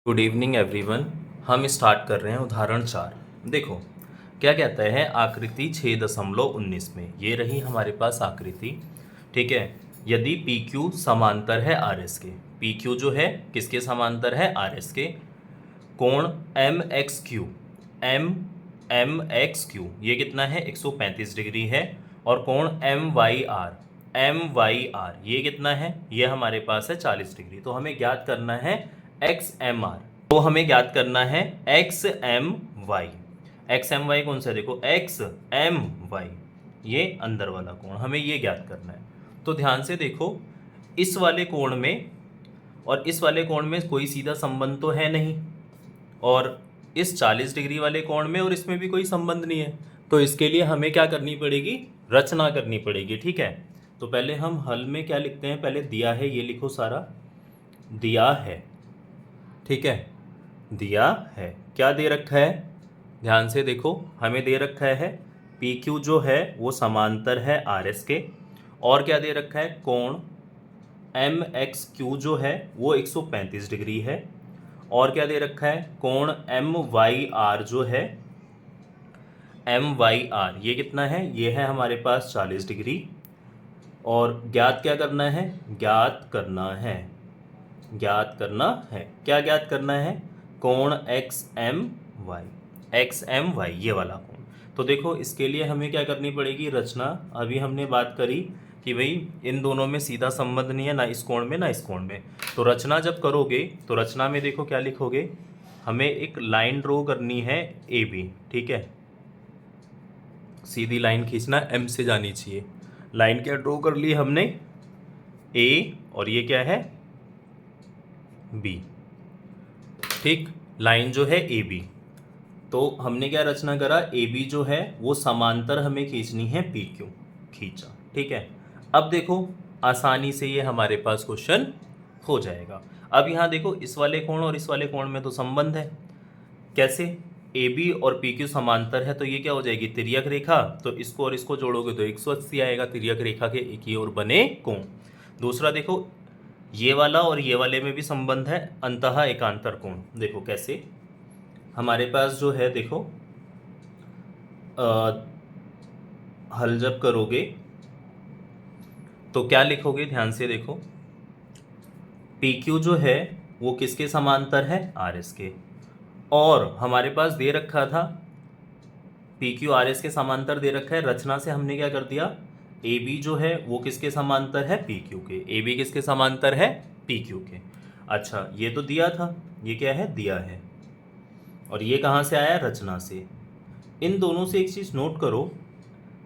Good evening everyone. हम start कर रहे हैं उदाहरण 4। देखो क्या कहता है, आकृति 6.19 में ये रही हमारे पास आकृति। ठीक है, यदि पी क्यू समांतर है आर एस के, पी क्यू जो है किसके समांतर है, आर एस के, कोण M X Q, M M X Q ये कितना है 135 डिग्री है, और कोण एम वाई आर ये कितना है, ये हमारे पास है 40 डिग्री। तो हमें ज्ञात करना है एक्स एम आर, तो हमें ज्ञात करना है X M Y. X M Y कौन सा है, देखो एक्स एम वाई ये अंदर वाला कोण, हमें ये ज्ञात करना है। तो ध्यान से देखो, इस वाले कोण में और इस वाले कोण में कोई सीधा संबंध तो है नहीं, और इस 40 डिग्री वाले कोण में और इसमें भी कोई संबंध नहीं है। तो इसके लिए हमें क्या करनी पड़ेगी, रचना करनी पड़ेगी। ठीक है, तो पहले हम हल में क्या लिखते हैं, पहले दिया है ये लिखो सारा, दिया है। ठीक है, दिया है, क्या दे रखा है, ध्यान से देखो, हमें दे रखा है पी क्यू जो है वो समांतर है आर एस के, और क्या दे रखा है, कोण एम एक्स क्यू जो है वो 135 डिग्री है, और क्या दे रखा है, कोण एम वाई आर जो है, एम वाई आर ये कितना है, ये है हमारे पास 40 डिग्री। और ज्ञात क्या करना है, ज्ञात करना है, ज्ञात करना है, क्या ज्ञात करना है, कोण X M Y, X M Y ये वाला कोण। तो देखो इसके लिए हमें क्या करनी पड़ेगी, रचना। अभी हमने बात करी कि भाई इन दोनों में सीधा संबंध नहीं है, ना इस कोण में ना इस कोण में। तो रचना जब करोगे तो रचना में देखो क्या लिखोगे, हमें एक लाइन ड्रॉ करनी है ए बी। ठीक है, सीधी लाइन खींचना, एम से जानी चाहिए। लाइन क्या ड्रॉ कर ली हमने, ए, और ये क्या है, बी। ठीक, लाइन जो है ए बी, तो हमने क्या रचना करा, ए बी जो है वो समांतर हमें खींचनी है पी क्यू, खींचा। ठीक है, अब देखो आसानी से ये हमारे पास क्वेश्चन हो जाएगा। अब यहाँ देखो इस वाले कोण और इस वाले कोण में तो संबंध है, कैसे, ए बी और पी क्यू समांतर है, तो ये क्या हो जाएगी, तिर्यक रेखा। तो इसको और इसको जोड़ोगे तो 180 आएगा, तिर्यक रेखा के एक ही ओर बने कोण। दूसरा देखो, ये वाला और ये वाले में भी संबंध है, अंतः एकांतर कोण। देखो कैसे, हमारे पास जो है देखो हल जब करोगे तो क्या लिखोगे, ध्यान से देखो, पी क्यू जो है वो किसके समांतर है, आर एस के, और हमारे पास दे रखा था पी क्यू आर एस के समांतर दे रखा है। रचना से हमने क्या कर दिया, ए बी जो है वो किसके समांतर है, पी क्यू के, ए बी किसके समांतर है, पी क्यू के। अच्छा ये तो दिया था, ये क्या है, दिया है, और ये कहाँ से आया, रचना से। इन दोनों से एक चीज़ नोट करो,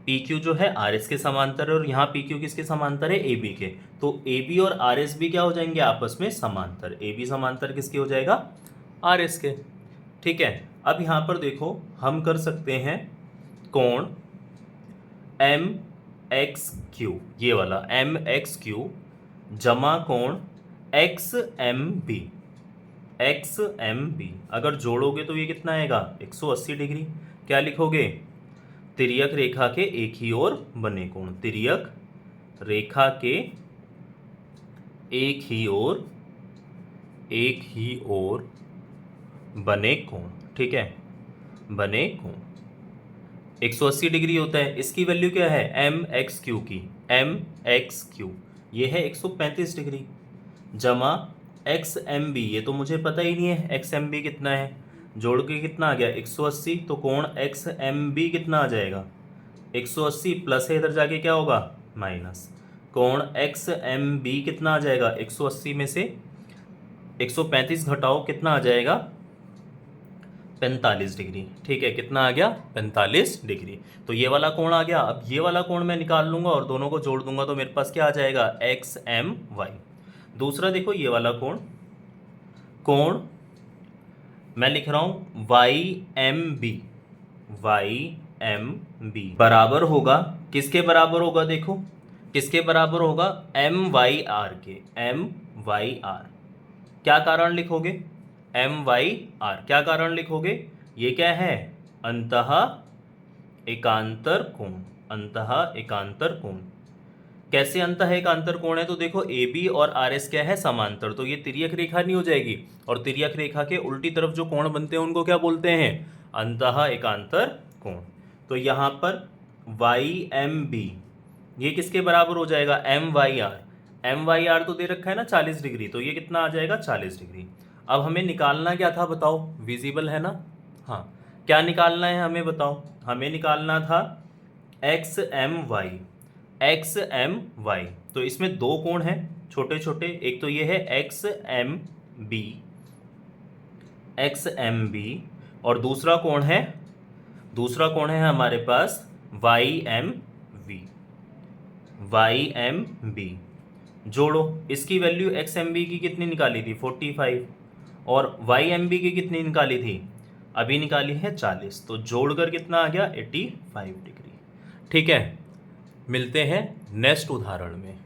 पी क्यू जो है आर एस के समांतर है, और यहाँ पी क्यू किसके समांतर है, ए बी के। तो ए बी और आर एस भी क्या हो जाएंगे, आपस में समांतर। ए बी समांतर किसके हो जाएगा, आर एस के। ठीक है, अब यहाँ पर देखो हम कर सकते हैं कोण एम एक्स क्यू, ये वाला एम एक्स क्यू जमा कोण X M B, X M B अगर जोड़ोगे तो ये कितना आएगा, 180 डिग्री। क्या लिखोगे, तिर्यक रेखा के एक ही ओर बने कोण, तिर्यक रेखा के एक ही ओर बने कोण। ठीक है, बने कोण 180 डिग्री होता है। इसकी वैल्यू क्या है, एम एक्स क्यू की, एम एक्स क्यू ये है 135 डिग्री, जमा एक्स एम बी, ये तो मुझे पता ही नहीं है एक्स एम बी कितना है, जोड़ के कितना आ गया 180। तो कोण एक्स एम बी कितना आ जाएगा, 180 प्लस है, इधर जाके क्या होगा, माइनस। कोण एक्स एम बी कितना आ जाएगा, 180 में से 135 घटाओ कितना आ जाएगा, 45 डिग्री। ठीक है, कितना आ गया, 45 डिग्री। तो ये वाला कोण आ गया। अब ये वाला कोण मैं निकाल लूंगा और दोनों को जोड़ दूंगा तो मेरे पास क्या आ जाएगा, एक्स एम वाई। दूसरा देखो ये वाला कोण, कोण मैं लिख रहा हूं Y M B, Y M B बराबर होगा, किसके बराबर होगा, देखो किसके बराबर होगा, एम वाई आर के, एम वाई आर। क्या कारण लिखोगे, एम वाई आर, क्या कारण लिखोगे, ये क्या है, अंतः एकांतर कोण, अंतः एकांतर कोण। कैसे अंतः अंतर कोण है, तो देखो ए बी और आर एस क्या है, समांतर, तो ये तिर्यक रेखा नहीं हो जाएगी, और तिर्यक रेखा के उल्टी तरफ जो कोण बनते हैं उनको क्या बोलते हैं, अंतः एकांतर कोण। तो यहाँ पर वाई एम बी ये किसके बराबर हो जाएगा, M Y R. M Y R तो दे रखा है ना 40 डिग्री, तो ये कितना आ जाएगा 40 डिग्री। अब हमें निकालना क्या था बताओ, विजिबल है ना, हाँ क्या निकालना है हमें बताओ, हमें निकालना था X M Y, X M Y. तो इसमें दो कोण हैं छोटे छोटे, एक तो ये है X M B, X M B, और दूसरा कोण है हमारे पास Y M V, Y M B. जोड़ो, इसकी वैल्यू एक्स एम बी की कितनी निकाली थी 45, और वाई एम बी की कितनी निकाली थी, अभी निकाली है 40, तो जोड़कर कितना आ गया 85 डिग्री। ठीक है, मिलते हैं नेक्स्ट उदाहरण में।